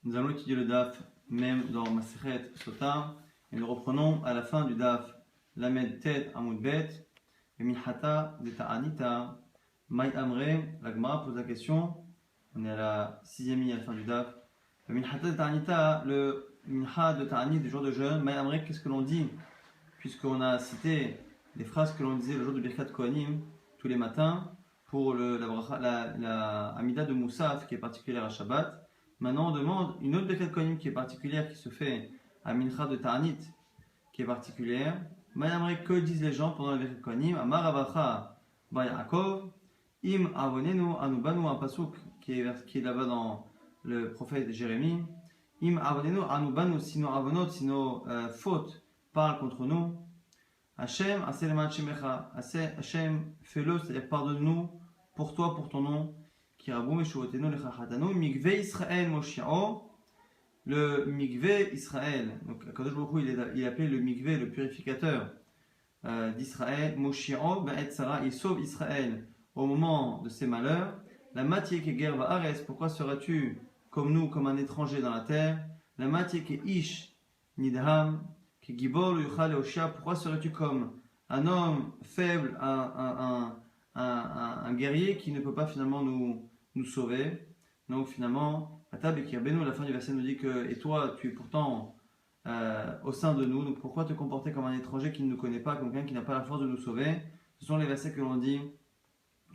Nous allons étudier le DAF même dans Masechet Sota et nous reprenons à la fin du DAF Lamed Tet Amud Bet et Minhata de Ta'anita Mai Amre. La Gemara pose la question, on est à la sixième ligne à la fin du DAF. Le Minhata de Ta'anita, le Minha de Ta'anit du jour de jeûne, Mai Amre, qu'est-ce que l'on dit? Puisqu'on a cité les phrases que l'on disait le jour de Birkat Kohanim tous les matins pour la Amida de Moussaf qui est particulière à Shabbat. Maintenant, on demande une autre Birkat Kohanim qui est particulière, qui se fait à Mincha de Ta'anit, qui est particulière. Mayamre, que disent les gens pendant la Birkat Kohanim? Amar Avacha Bayakov, Im Avonenu Anubanu, un pasuk qui est là-bas dans le prophète Jérémie. Im Avonenu Anubanu, si nos avonot, si nos fautes parlent contre nous. Hachem, Aseleman Shemecha, Hachem, fais-le, c'est-à-dire pardonne-nous pour toi, pour ton nom. Kirabou Meshuvotenu Lechachatanu, Mikve Israël Moshiao, le Mikve Israël. Donc, Kadosh Baruch Hu, il appelé le Mikve, le purificateur d'Israël. Moshiao, Ba'et Sarah, il sauve Israël au moment de ses malheurs. La matière qui est guerre va Ares, pourquoi seras-tu comme nous, comme un étranger dans la terre? La matière qui est Ish, Nidham, qui est Gibor, Yuchal et Oshia, pourquoi serais-tu comme un homme faible, un guerrier qui ne peut pas finalement nous sauver? Donc finalement, Atab et Kirbenu, la fin du verset nous dit que, et toi, tu es pourtant au sein de nous, donc pourquoi te comporter comme un étranger qui ne nous connaît pas, comme quelqu'un qui n'a pas la force de nous sauver? Ce sont les versets que l'on dit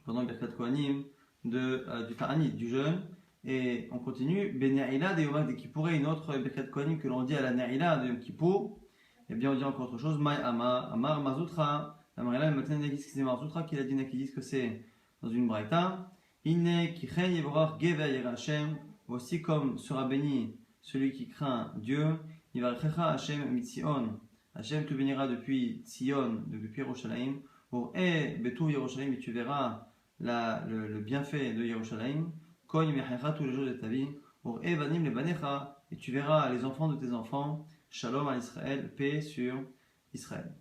pendant le Birkat Kohanim du Ta'anit, du jeûne. Et on continue, Benaïla de Yom Kippur, une autre Birkat Kohanim que l'on dit à la Naïla de Yom Kippur. Eh bien, on dit encore autre chose, Mai Amar Mazoutra. La Marila, maintenant, il dit que c'est Mazoutra qui l'a dit, qui disent que c'est dans une braïta. Inne Kichen Yevorach Gever Yerachem. Voici comme sera béni celui qui craint Dieu. Yivarechecha Hashem Mitzion. Hashem te bénira depuis Tzion, depuis Yerushalayim. Or, Betou Yerushalayim, et tu verras le bienfait de Yerushalayim. Koy Mechecha tous les jours de ta vie. Or, Vanim le Banecha, et tu verras les enfants de tes enfants. Shalom à Israël, paix sur Israël.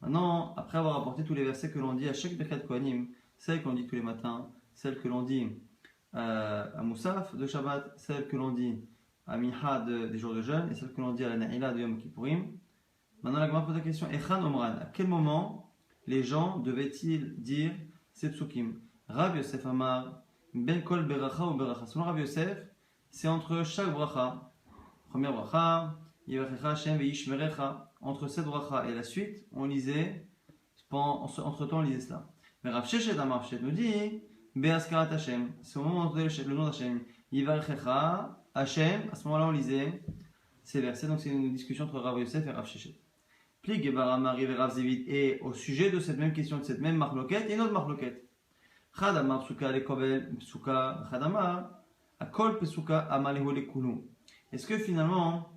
Maintenant, après avoir apporté tous les versets que l'on dit à chaque Birkat Kohanim, celles que l'on dit tous les matins, celles que l'on dit à Moussaf de Shabbat, celles que l'on dit à Minha des jours de jeûne, et celles que l'on dit à la Naïla de Yom Kippourim. Maintenant, la Gemara pose la question, Echan Omran, à quel moment les gens devaient-ils dire ces psukim? Rav Yosef Amar, Ben Kol Beracha ou Beracha. Selon Rav Yosef, c'est entre chaque bracha. Première bracha, entre cette bracha et la suite, on lisait, entre temps on lisait cela. Mais Rav Sheshet Amar Sheshet nous dit, Be'askarat Hashem, c'est au moment où on entendait le nom d'Hashem, Yivarechecha Hashem, à ce moment-là on lisait ces versets, donc c'est une discussion entre Rav Yosef et Rav Sheshet. Pli Gebar Amar et Rav Zevit, et au sujet de cette même question, de cette même marloquette, il y a une autre marloquette. Chad Amar Psuka Lekobel Psuka, Chad Amar, Akol Pesuka Amaleho Lekulu. Est-ce que finalement,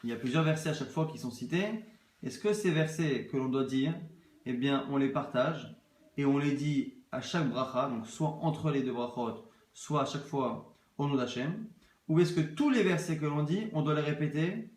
il y a plusieurs versets à chaque fois qui sont cités? Est-ce que ces versets que l'on doit dire, eh bien, on les partage et on les dit à chaque bracha, donc soit entre les deux brachot, soit à chaque fois au nom d'Hachem? Ou est-ce que tous les versets que l'on dit, on doit les répéter,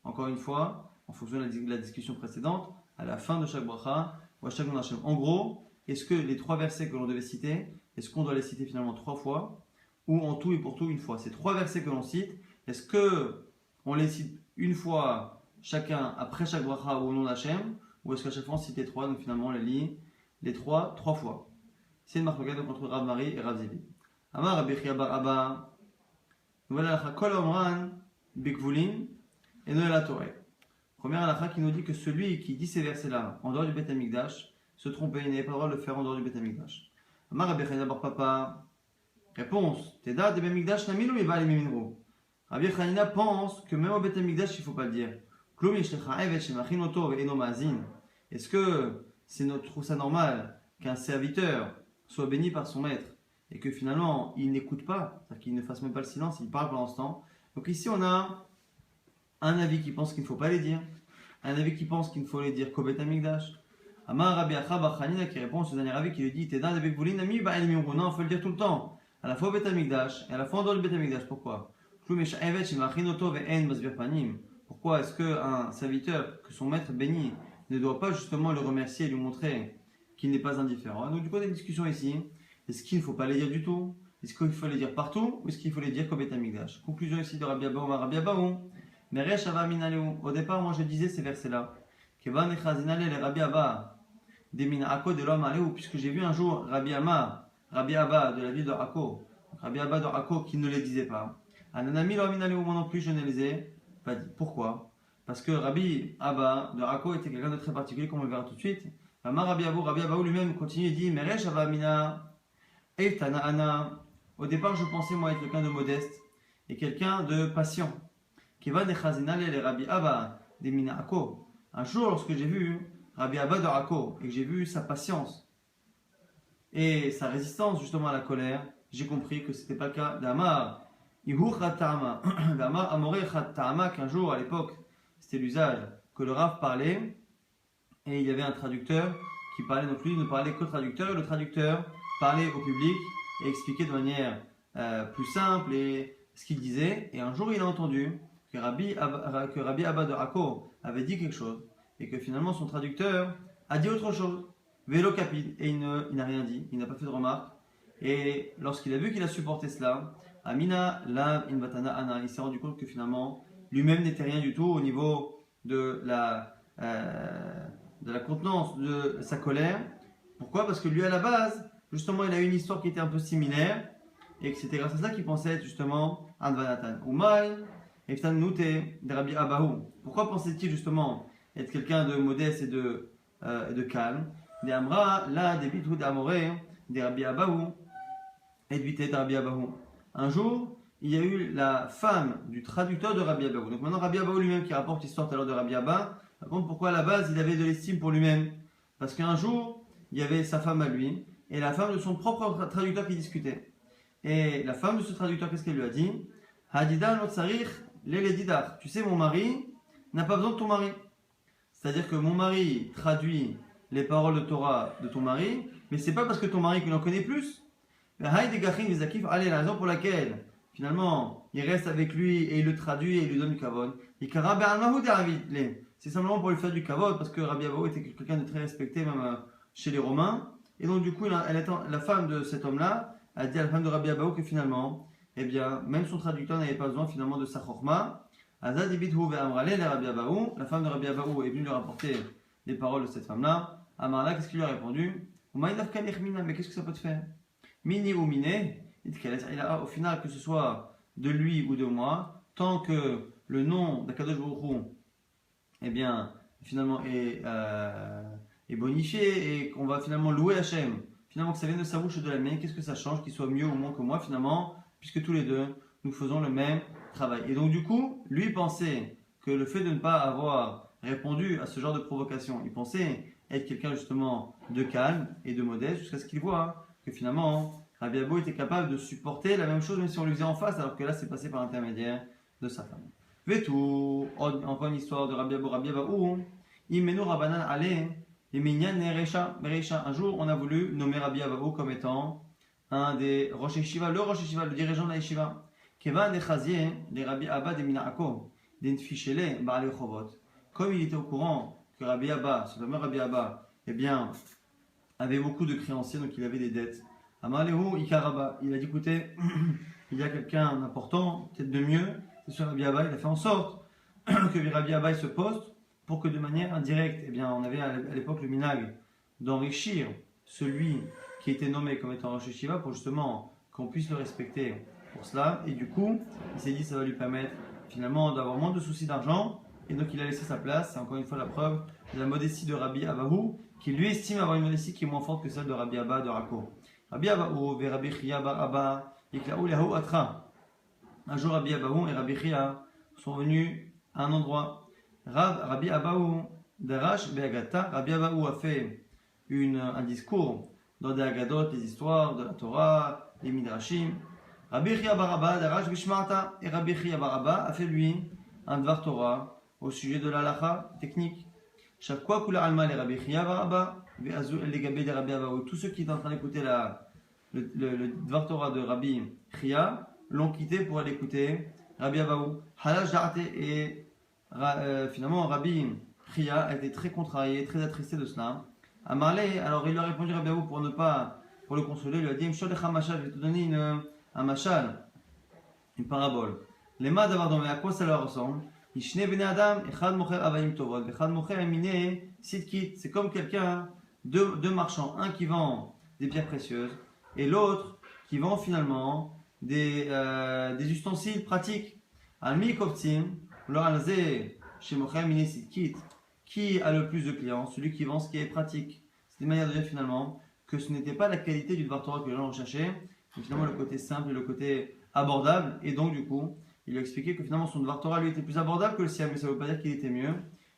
encore une fois, en fonction de la discussion précédente, à la fin de chaque bracha ou à chaque nom d'Hachem? En gros, est-ce que les trois versets que l'on devait citer, est-ce qu'on doit les citer finalement trois fois ou en tout et pour tout une fois? Ces trois versets que l'on cite, est-ce que on les cite une fois chacun après chaque bracha ou au nom d'Hachem, ou est-ce qu'à chaque fois on cite les trois, donc finalement on les lit les trois fois? C'est une marque entre Rav Mari et Rav Zivi. Amar Rabbi Chia bar Abba, nouvelle halakha kol omran bikvulin et noël la Torah. Première halakha qui nous dit que celui qui dit ces versets-là en dehors du Beth Amikdash se trompait, il n'avait pas le droit de le faire en dehors du Beth Amikdash. Amar Rabbi Chia bar Papa, réponse, Teda de Beth Amikdash namilu mi ba'ali minro. Rabbi Hanina pense que même au Beth Amikdash, il ne faut pas le dire. Est-ce que trouve ça normal qu'un serviteur soit béni par son maître et que finalement il n'écoute pas, c'est-à-dire qu'il ne fasse même pas le silence, il parle pendant ce temps? Donc ici on a un avis qui pense qu'il ne faut pas les dire, un avis qui pense qu'il ne faut les dire qu'au Beth Amikdash. Amar Rabbi Hanina qui répond ce dernier avis qui lui dit Teda de Bekvulin ami ba'al minro. Non, il faut le dire tout le temps, à la fois au Beth Amikdash et à la fois en dehors du Beth Amikdash. Pourquoi? Pourquoi est-ce qu'un serviteur que son maître bénit ne doit pas justement le remercier et lui montrer qu'il n'est pas indifférent? Donc du coup, il y a une discussion ici. Est-ce qu'il ne faut pas les dire du tout? Est-ce qu'il faut les dire partout ou est-ce qu'il faut les dire qu'au Beth Amikdash? Conclusion ici de Rabbi Abaou, Rabbi Abaou. Meresh Ava Minaleu. Au départ, moi je disais ces versets-là. Kevan Echazinale le Rabbi Abba de Minako de l'homme Aléou, puisque j'ai vu un jour Rabbi Abba de la ville de Akko, Rabbi Abba de Akko qui ne les disait pas. Ananami lo Minaleu, moi non plus je ne les ai pas dit. Pourquoi? Parce que Rabbi Abba de Akko était quelqu'un de très particulier, comme on le verra tout de suite. Rabbi Abaou lui-même continue et dit Meresh Ava Mina Eitana Ana. Au départ, je pensais moi être quelqu'un de modeste et quelqu'un de patient. Kevan Echazinale le Rabbi Abba de Minako. Un jour, lorsque j'ai vu Rabbi Abba de Akko et que j'ai vu sa patience et sa résistance justement à la colère, j'ai compris que ce n'était pas le cas d'Amar. Ihu Khatama. D'Amar Amore Khatama, qu'un jour à l'époque, c'était l'usage que le Rav parlait et il y avait un traducteur qui parlait, donc lui ne parlait qu'au traducteur et le traducteur parlait au public et expliquait de manière plus simple et ce qu'il disait. Et un jour, il a entendu que Rabbi Abba de Akko avait dit quelque chose et que finalement son traducteur a dit autre chose. Vélo capide, et il n'a rien dit, il n'a pas fait de remarque. Et lorsqu'il a vu qu'il a supporté cela, Amina Lav Invatana Ana, il s'est rendu compte que finalement lui-même n'était rien du tout au niveau de la contenance de sa colère. Pourquoi? Parce que lui à la base, justement, il a eu une histoire qui était un peu similaire et que c'était grâce à ça qu'il pensait être justement Anvanatan. Umay, Eftan Nute, de Rabbi Abaou. Pourquoi pensait-il justement être quelqu'un de modeste et de calme? De Amra, là, des bitou d'Amoré, de Rabbi Abaou, et de Rabbi Abaou. Un jour, il y a eu la femme du traducteur de Rabbi Abaou. Donc maintenant, Rabbi Abaou lui-même qui rapporte l'histoire tout à l'heure de Rabbi Abba, raconte pourquoi à la base il avait de l'estime pour lui-même. Parce qu'un jour, il y avait sa femme à lui et la femme de son propre traducteur qui discutait. Et la femme de ce traducteur, qu'est-ce qu'elle lui a dit? Hadida no tsarich lele didar. Tu sais, mon mari n'a pas besoin de ton mari. C'est-à-dire que mon mari traduit les paroles de Torah de ton mari, mais c'est pas parce que ton mari qu'il en connaît plus. Allez, la raison pour laquelle finalement il reste avec lui et il le traduit et il lui donne du kavod. C'est simplement pour lui faire du kavod parce que Rabbi Abaou était quelqu'un de très respecté même chez les Romains. Et donc du coup, la femme de cet homme-là a dit à la femme de Rabbi Abaou que finalement, eh bien, même son traducteur n'avait pas besoin finalement de sa chorma. La femme de Rabbi Abaou est venue lui rapporter les paroles de cette femme-là. Amarla, qu'est-ce qu'il lui a répondu? Mais qu'est-ce que ça peut te faire? Mini ou miné, au final, que ce soit de lui ou de moi, tant que le nom d'Akadosh Baruch Hu, eh bien, finalement, est bonifié et qu'on va finalement louer Hachem, finalement que ça vienne de sa bouche et de la mienne, qu'est-ce que ça change qu'il soit mieux ou moins que moi, finalement, puisque tous les deux, nous faisons le même travail. Et donc, du coup, lui pensait que le fait de ne pas avoir répondu à ce genre de provocation, il pensait être quelqu'un justement de calme et de modeste jusqu'à ce qu'il voit que finalement Rabbi Abaou était capable de supporter la même chose même si on lui faisait en face, alors que là c'est passé par l'intermédiaire de sa femme. Vetou, encore une histoire de Rabbi Abaou, Imenu Rabbanan Ale, Eminyan Nerecha. Un jour on a voulu nommer Rabbi Abaou comme étant un des Rosh Yeshiva, le dirigeant de la Yeshiva. Kevan Nechazie, les Rabbi Abba de Minako, d'Enfichele, Baale Chovot. Comme il était au courant que Rabbi Abba, ce fameux Rabbi Abba, eh bien, avait beaucoup de créanciers, donc il avait des dettes. Amalehu Ikaraba, il a dit écoutez, il y a quelqu'un d'important, peut-être de mieux, c'est sur Rabbi Abba, il a fait en sorte que Rabbi Abba se poste pour que de manière indirecte, eh bien, on avait à l'époque le minag d'enrichir celui qui était nommé comme étant Rosh Yeshiva pour justement qu'on puisse le respecter pour cela. Et du coup, il s'est dit ça va lui permettre finalement d'avoir moins de soucis d'argent. Et donc il a laissé sa place. C'est encore une fois la preuve de la modestie de Rabbi Abaou, qui lui estime avoir une modestie qui est moins forte que celle de Rabbi Abba de Rako. Rabbi Abaou et Rabbi Chia bar Abba, Iklaou Lehu Atra. Un jour, Rabbi Abaou et Rabbi Chia sont venus à un endroit. Rabbi Abaou Darash Be'agata. Rabbi Abaou a fait un discours dans des Agadot, les histoires de la Torah, les Midrashim. Rabbi Chia bar Abba Darash Bishmarta. Et Rabbi Chia bar Abba a fait lui un Dvar Torah au sujet de l'alacha technique. Chaque fois que l'alma les Rabbi Chia bar Abba, tous ceux qui étaient en train d'écouter le Dvar Torah de Rabbi Chia l'ont quitté pour aller écouter Rabbi Abaou. Halash Da'ate, et finalement Rabbi Chia a été très contrarié, très attristé de cela. Amarle, alors il lui a répondu Rabbi Abaou pour le consoler, il lui a dit je vais te donner un machal, une parabole. Les mains d'avoir dans à quoi ça leur ressemble? Ishne ben Adam, echad mocher avayim tovot, echad mocher mine sitkit. C'est comme quelqu'un, deux marchands, un qui vend des pierres précieuses et l'autre qui vend finalement des ustensiles pratiques. Almi kovtsim, leur alze, chez mocher mine sitkit. Qui a le plus de clients? Celui qui vend ce qui est pratique. C'est une manière de dire finalement que ce n'était pas la qualité du Dvar Torah que les gens recherchaient, mais finalement le côté simple et le côté abordable. Et donc du coup, il a expliqué que finalement son Dvar Torah lui était plus abordable que le sien, mais ça ne veut pas dire qu'il était mieux.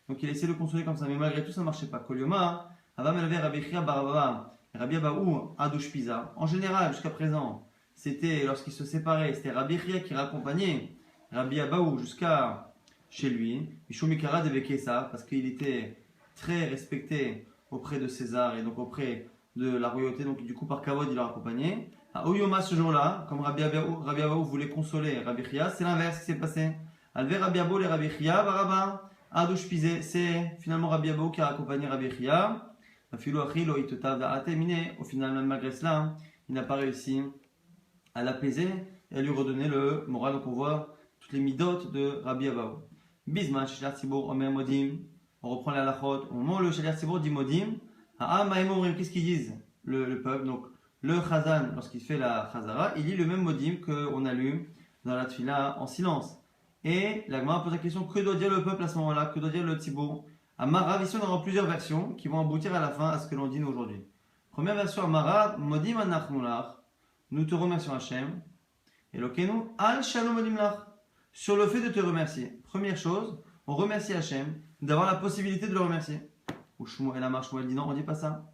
Donc il a essayé de le consoler comme ça, mais malgré tout ça ne marchait pas. Kolioma, Avam Elver Rabbi Chia Barababa, Rabbi Abaou, Adouche Pisa. En général, jusqu'à présent, c'était lorsqu'ils se séparaient, c'était Rabbi Chia qui raccompagnait Rabbi Abaou jusqu'à chez lui, Mishumikara devait ça parce qu'il était très respecté auprès de César et donc auprès de la royauté, donc du coup par Kavod il l'a accompagné. À Oyoma ce jour-là, comme Rabbi Abaou voulait consoler Rabbi Chia, c'est l'inverse qui s'est passé. Alvé Rabbi Abaou et Rabbi Chia, Baraba, Adouche Pizé, c'est finalement Rabbi Abaou qui a accompagné Rabbi Chia. Au final, même malgré cela, il n'a pas réussi à l'apaiser et à lui redonner le moral. Donc on voit toutes les midotes de Rabbi Abaou. Bisman, Shaliach Tzibur, Omer Modim. On reprend la halachot. Au moment où le Shaliach Tzibur dit Modim, qu'est-ce qu'ils disent le peuple? Donc, le Chazan, lorsqu'il fait la Chazara, il lit le même Modim qu'on a lu dans la Tfila en silence. Et la Gemara pose la question, que doit dire le peuple à ce moment-là? Que doit dire le Tzibur? Amarav, ici on aura plusieurs versions qui vont aboutir à la fin à ce que l'on dit nous aujourd'hui. Première version, Amarav, Modim Anachnulach. Nous te remercions Hachem. Et Lokenu, Al Shalom Modim Lach. Sur le fait de te remercier. Première chose, on remercie Hachem d'avoir la possibilité de le remercier. Ou Shmuel Amar, Shmuel dit non, on ne dit pas ça.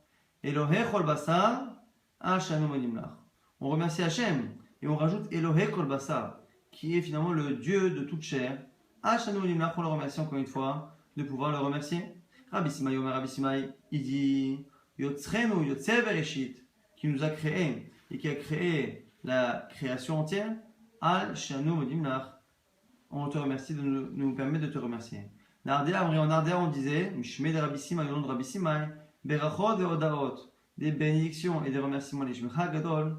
Elohei Chol Basar, Hachem Modim Lach. On remercie Hachem et on rajoute Elohei Chol Basar, qui est finalement le Dieu de toute chair. Hachem Modim Lach, on le remercie encore une fois de pouvoir le remercier. Rabbi Simai Omer Rabbi Simai, il dit Yotzrenu Yotzer Bereshit, qui nous a créé et qui a créé la création entière. Al Shanu Modim Lach. On te remercie de nous permettre de te remercier. En Ardea, on disait, Mishme de Rabbi Simai, au nom de Rabbi Simai, Berachot ve Odaot, des bénédictions et des remerciements, les Shmecha Gadol,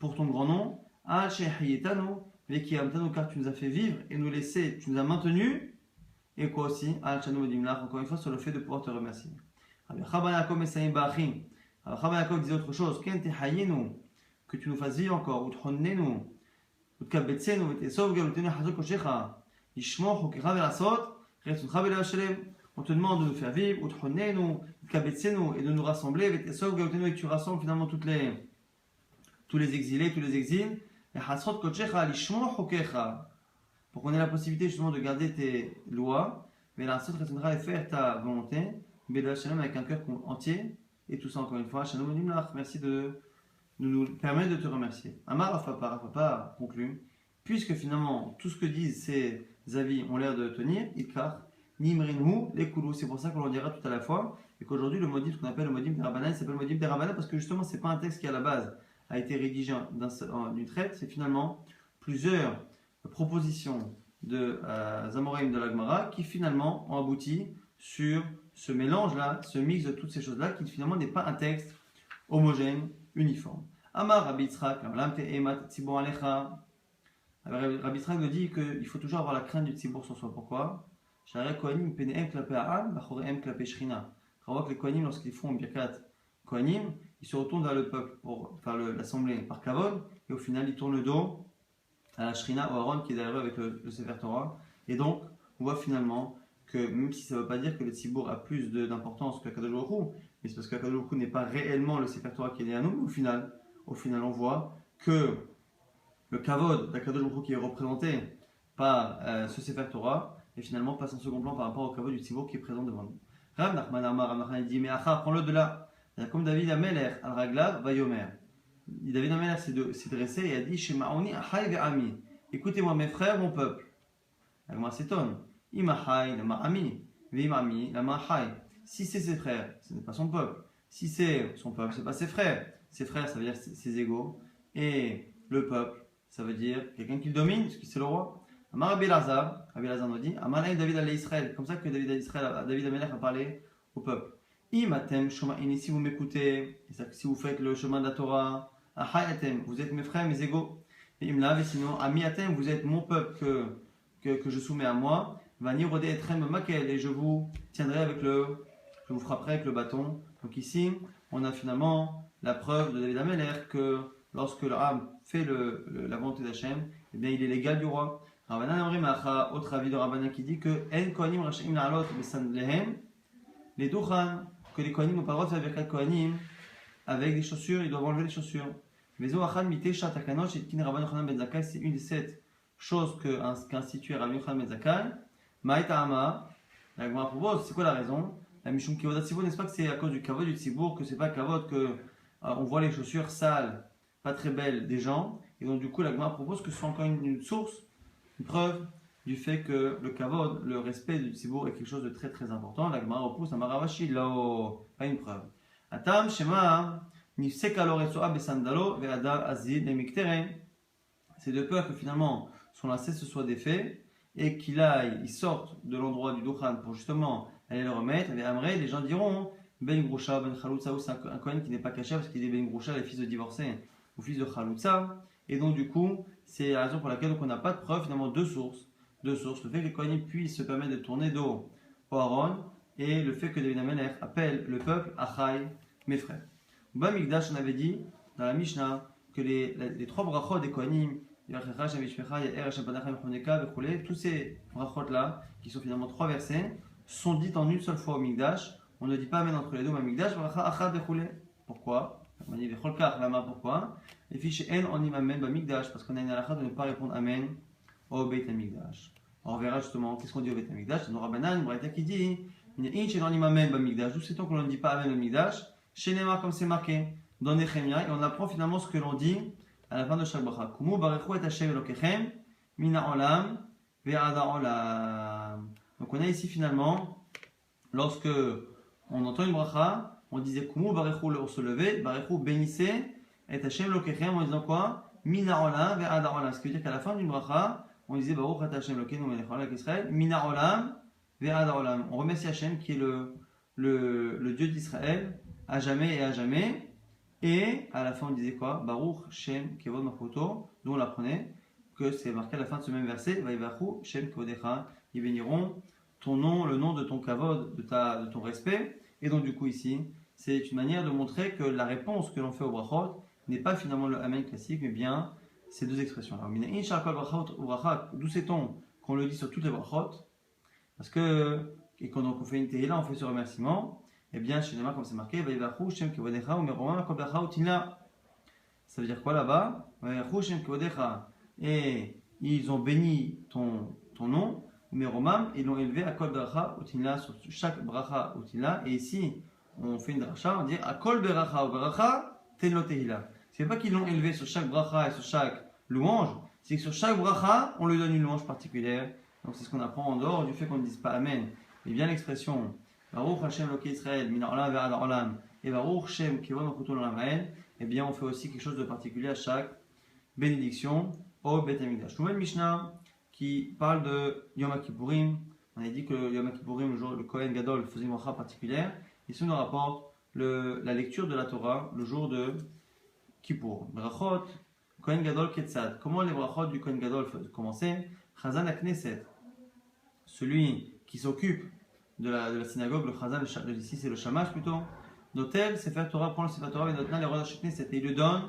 pour ton grand nom, Al Shehayetanu, Vekiamtanu, car tu nous as fait vivre et nous laisser, tu nous as maintenus, et quoi aussi, Al Shanu Modimlach, encore une fois, sur le fait de pouvoir te remercier. Rabbi Chaban Yaakov Mesaim Ba'achim, Rabbi Chaban Yaakov disait autre chose, Ken Tehayenu, que tu nous fasses vivre encore, Uthonnenu, on te demande de nous faire vivre, et de nous rassembler, et que tu rassembles finalement tous les exilés, tous les exils, pour qu'on ait la possibilité justement de garder tes lois, mais la et faire ta volonté, avec un cœur entier, et tout ça encore une fois, merci de nous permettre de te remercier. Amar Rafapa conclut, puisque finalement tout ce que disent ces avis ont l'air de tenir, Ikar, Nimrinhu, les Koulou, c'est pour ça qu'on le dira tout à la fois, et qu'aujourd'hui le modim, ce qu'on appelle le modim des Rabbanan, s'appelle le modim des Rabbanan parce que justement c'est pas un texte qui à la base a été rédigé d'une traite, c'est finalement plusieurs propositions de Zamoraïm de l'Agmara qui finalement ont abouti sur ce mélange-là, ce mix de toutes ces choses-là qui finalement n'est pas un texte homogène, uniforme. Amar Rabbi Yitzhak, Rabbi Yitzhak nous dit qu'il faut toujours avoir la crainte du tzibour sur soi. Pourquoi? On voit que les Kohanim, lorsqu'ils font Birkat Kohanim, ils se retournent vers le peuple pour faire l'assemblée par Kavod, et au final ils tournent le dos à la Shrina, au Aaron qui est derrière eux avec le Sefer Torah. Et donc, on voit finalement que même si ça ne veut pas dire que le tzibour a plus d'importance que Kadosh Baruch Hu, mais c'est parce que Kadosh Baruch Hu n'est pas réellement le Sefer Torah qui est derrière nous, mais au final on voit que le Kavod d'Akadosh Baruch Hu qui est représenté par ce Sefer Torah et finalement passe en second plan par rapport au Kavod du tzibour qui est présent devant nous. Rav Nachman Amar, Rav Nachman dit, mais Acha, prends-le de là. Comme David Ameler al-Raglav Vayomer. David Ameler s'est dressé et a dit, Shema'oni Achai ve'ami. Écoutez-moi mes frères, mon peuple. La Gemara s'étonne. Imachai lama ami, ve'imami lama achai. Si c'est ses frères, ce n'est pas son peuple. Si c'est son peuple, ce n'est pas ses frères. Ses frères, ça veut dire ses égaux. Et le peuple, ça veut dire quelqu'un qui le domine, parce que c'est le roi. Amar Rabbi Elazar nous dit, Amalaï David allait Israël. Comme ça que David Ameler a parlé au peuple. Imatem shoma'ini, si vous m'écoutez, si vous faites le chemin de la Torah, ahayatem, vous êtes mes frères, mes égaux. Imla, et sinon, Amiatem, vous êtes mon peuple que je soumets à moi. Vani rodé etrem makel, et je vous tiendrai je vous frapperai avec le bâton. Donc ici, on a finalement la preuve de David Ameler que lorsque le Ram fait la volonté d'Hachem, eh bien il est l'égal du roi. Rabbanan Amri Macha, autre avis de Rabbanan qui dit que En Kohanim Rashim Na'alot Besandlehem, les Duchan, que les Kohanim n'ont pas le droit de faire Birkat Kohanim avec des chaussures, ils doivent enlever les chaussures. Vezo Achan Mite Shat Akanosh et Kin Rabban Yochanan Ben Zakkai, c'est une des 7 choses qu'instituait Rabban Yochanan Ben Zakkai. Ma'ita Ama, la Gemara propose, c'est quoi la raison? La Mishum Kavod Tzibour, n'est-ce pas que c'est à cause du Kavod du Tzibour, que c'est pas Kavod que on voit les chaussures sales, pas très belles des gens, et donc du coup la Gemara propose que ce soit encore une source, une preuve du fait que le Kavod, le respect du Tzibour est quelque chose de très très important. La Gemara repousse à Maravashi, là, pas une preuve. Atam Shema, Nifsek Aloretsoa Besandalo, Ve'ada Azid, Nemiktere. C'est de peur que finalement son lacet se soit défait et ils sortent de l'endroit du Duchan pour justement aller le remettre. Et Amré, les gens diront Ben Grusha, Ben Chaloutsa, c'est un Kohen qui n'est pas caché parce qu'il est Ben Grusha, les fils de divorcés, ou fils de Chaloutsa. Et donc du coup, c'est la raison pour laquelle on n'a pas de preuve, finalement deux sources. Le fait que les Kohanim puissent se permettre de tourner dos au Aaron et le fait que David Ameler appelle le peuple Achai, mes frères. Bas Mikdash, on avait dit dans la Mishnah que les trois brachot des Kohanim, tous ces brachot là, qui sont finalement trois versets, sont dites en une seule fois au Mikdash. On ne dit pas amen entre les deux au Mikdash. Pourquoi? On dit pourquoi? Les fiches N on dit amen au Mikdash parce qu'on a une halakha de ne pas répondre amen au Beit HaMikdash. On verra justement qu'est-ce qu'on dit au Beit HaMikdash. Dans Rabbanan, une braïta qui dit d'où sait-on qu'on ne dit pas amen au Mikdash? Chez Neymar, comme c'est marqué dans Nehemia, et on apprend finalement ce que l'on dit à la fin de chaque bracha. Kumu barechu et Hashem Elokechem mina olam ve'ada olam. Donc on a ici finalement, lorsque on entend une bracha, on disait Kumu barechu, on se levait, barechu bénissez et Hashem Elokechem en disant quoi? Mina olam ve'ada olam. Ce qui veut dire qu'à la fin d'une bracha, on disait Baruch ata Hashem Elokeinu melech haolam Israël, mina olam ve'ada olam. On remercie Hashem qui est le Dieu d'Israël à jamais et à jamais. Et à la fin, on disait quoi? Baruch Shem Kevod Makoto, d'où on l'apprenait, que c'est marqué à la fin de ce même verset, Vaivachu Shem Kevodecha, ils béniront ton nom, le nom de ton Kavod, de ton respect. Et donc, du coup, ici, c'est une manière de montrer que la réponse que l'on fait au brachot n'est pas finalement le Amen classique, mais bien ces deux expressions. Alors, d'où sait-on qu'on le dit sur toutes les brachot? Parce que, et quand on fait une tehila, on fait ce remerciement. Eh bien, chez les marques, comme c'est marqué, ça veut dire quoi là-bas? Et ils ont béni ton nom, mais Romam, ils l'ont élevé à Kol Beracha Utinla, sur chaque Bracha Utinla. Et ici, on fait une dracha, on dit à Kol Beracha ou Beracha Tenlo Tehila. C'est pas qu'ils l'ont élevé sur chaque Bracha et sur chaque louange, c'est que sur chaque Bracha, on lui donne une louange particulière. Donc c'est ce qu'on apprend en dehors du fait qu'on ne dise pas Amen. Et bien l'expression Baruch Hashem Loké Israël, Mina Olam Ve'ad Olam, et Baruch Shem Kevod Makoto Olam Ha'el, eh bien on fait aussi quelque chose de particulier à chaque bénédiction au Beit HaMikdash. Nouvelle Mishnah qui parle de Yom Kippourim. On a dit que Yom Kippourim, le jour le Kohen Gadol faisait une bracha particulière. Ici on nous rapporte la lecture de la Torah le jour de Kippour. Brachot, Kohen Gadol Ketzad. Comment les brachot du Kohen Gadol commençaient? Chazan HaKnesset, celui qui s'occupe de la synagogue, le Chazan, ici c'est le Shamash plutôt. Notel, Sefer Torah, prend le Sefer Torah et Notna les rois Knesset et il le donne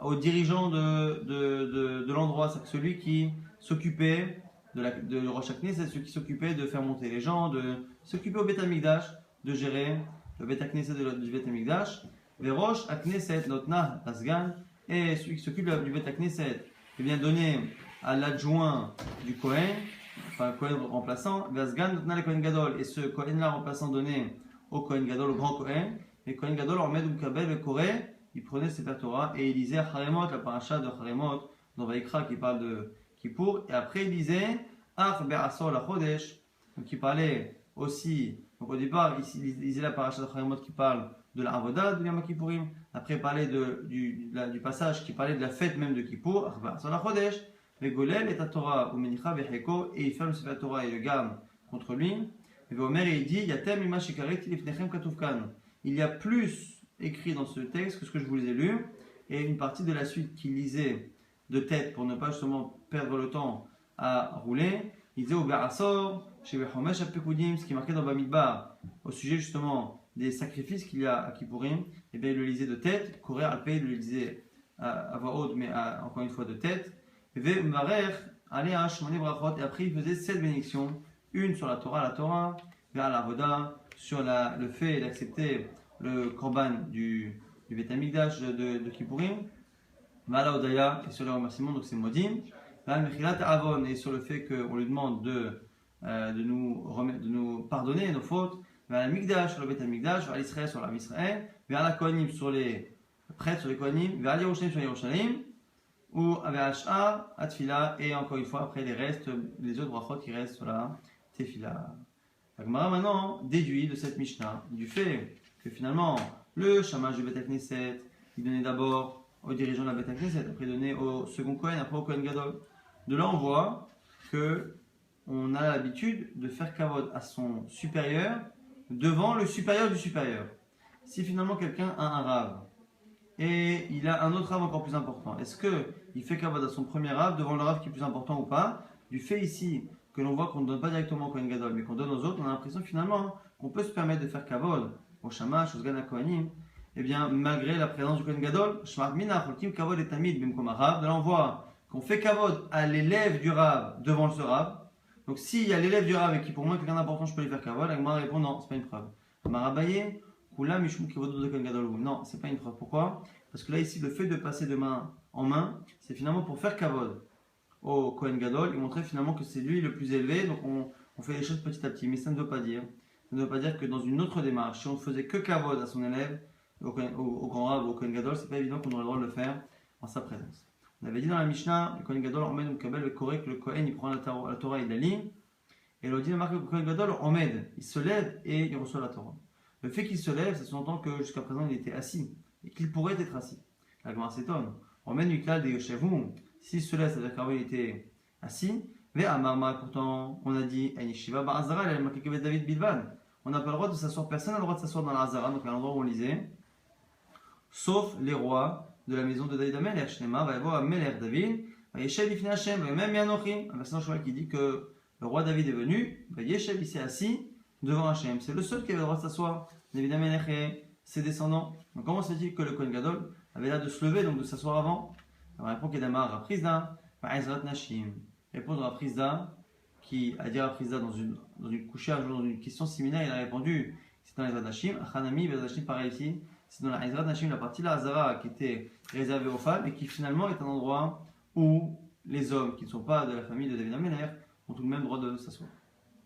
aux dirigeants de l'endroit, c'est celui qui s'occupait de Rosh Knesset, celui qui s'occupait de faire monter les gens, de s'occuper au Beit HaMikdash, de gérer le Beit HaKnesset du Beit HaMikdash. Les Rosh Knesset, Notna, Asgan, et celui qui s'occupe du Beit HaKnesset, est bien donné à l'adjoint du Kohen, enfin Kohen remplaçant, Vasgan Notna le Kohen Gadol, et ce Kohen là remplaçant donné au Kohen Gadol, au grand Kohen, et Kohen Gadol, Ormed Ukabel, le Koré, il prenait Sefer Torah et il lisait Haremot, la paracha de Haremot, dans Vaikra qui parle de Kippour, et après il disait Ach Be'asor la Chodesh, donc il parlait aussi, donc au départ il lisait la paracha de Haremot qui parle de la Avodah de Yom Kippourim, après il parlait du passage qui parlait de la fête même de Kippour, Ach Be'asor la Chodesh, Golel et Torah, Umenicha Vecheko, et il ferme le Sefer Torah et le gamme contre lui. Et Omer il dit Yatem ima shikaret lifnechem katuvkan. Il y a plus écrit dans ce texte que ce que je vous ai lu, et une partie de la suite qui lisait de tête pour ne pas justement perdre le temps à rouler. Il disait au Berasor, chez Bechomesh Apekudim, ce qui est marqué dans Bamidbar, au sujet justement des sacrifices qu'il y a à Kippourim, et bien il le lisait de tête, Koré Alpé le lisait à voix haute, mais encore une fois de tête. Ve Marer, allez à Shmone Brachot, et après il faisait 7 bénédictions, une sur la Torah, vers la Voda, sur le fait d'accepter le Korban du Beth Amikdash de Kippourim, Vala Odaya, et sur les remerciements, donc c'est Modim, Val Mechilat Avon, et sur le fait qu'on lui demande de nous pardonner nos fautes, vers la Mikdash, sur le Beth Amikdash, vers l'Israël, sur la Israël, vers la Kohanim, sur les prêtres, sur les Kohanim, vers Yerushalayim, sur Yerushalayim, ou vers Ash'ar, Atfila, et encore une fois, après les autres brachot qui restent sur la Tefila. La Gemara maintenant déduit de cette Mishnah, du fait que finalement, le Shamash du Beth Knesset, il donnait d'abord aux dirigeants de la Beth Knesset, après il donnait au second Kohen, après au Kohen Gadol. De là, on voit que on a l'habitude de faire kavod à son supérieur devant le supérieur du supérieur. Si finalement quelqu'un a un rave et il a un autre rave encore plus important, est-ce qu'il fait kavod à son premier rave devant le rave qui est plus important ou pas? Du fait ici que l'on voit qu'on ne donne pas directement au Kohen Gadol, mais qu'on donne aux autres, on a l'impression finalement qu'on peut se permettre de faire kavod au Shamash, au Sgan Kohanim, et bien malgré la présence du Kohen Gadol, Shmart Minach, Holkim Kavod et Tamid, même comme un rave, de là on voit qu'on fait kavod à l'élève du rave devant ce rave. Donc s'il y a l'élève du rave et qui pour moi est quelqu'un d'important, je peux lui faire kavod, la Gemara répond non, c'est pas une preuve. Marabaye, Kula Mishum Kavod de Kohen Gadol, non, c'est pas une preuve. Pourquoi? Parce que là ici, le fait de passer de main en main, c'est finalement pour faire kavod au Kohen Gadol et montrer finalement que c'est lui le plus élevé, donc on fait les choses petit à petit. Mais ça ne veut pas dire que dans une autre démarche, si on ne faisait que kavod à son élève, au grand rave ou au Kohen Gadol, c'est pas évident qu'on aurait le droit de le faire en sa présence. On avait dit dans la Mishnah, le Kohen Gadol, Omed ou Kabel, le Koré, que le Kohen il prend la Torah et la ligne, et le dit la marque, le Kohen Gadol, Omed, il se lève et il reçoit la Torah. Le fait qu'il se lève, ça sous-entend que jusqu'à présent il était assis, et qu'il pourrait être assis. La Gemara s'étonne. Omed Nuklal de Yoshevu, s'il se lève, c'est-à-dire qu'avant il était assis, mais à Marma, pourtant, on a dit, Anishiva, Ba'azara, il a marqué que David Bilvan. On n'a pas le droit de s'asseoir, personne n'a le droit de s'asseoir dans la Hazara, donc à l'endroit où on lisait, sauf les rois de la maison de David Amelech, Shnema, va y avoir Amelech David, va Yeshev Ifne Hashem, va même Yanochi, un verset dans qui dit que le roi David est venu, va Yeshev il s'est assis devant Hashem. C'est le seul qui avait le droit de s'asseoir, David Amelech et ses descendants. Donc comment se dit que le Kohen Gadol avait l'air de se lever, donc de s'asseoir avant? On répond qu'Edamar Raprizda, va Ezrat Nashim. Répondre à Raprizda, qui a dit à Raprizda dans une couchée, dans une question similaire, il a répondu, c'est dans les Ezrat Nashim, Hanami, Ezrat Nashim, pareil ici. C'est dans la Ezrat Nashim, la partie de la Hazara qui était réservée aux femmes et qui finalement est un endroit où les hommes qui ne sont pas de la famille de David Amelech ont tout de même le droit de s'asseoir.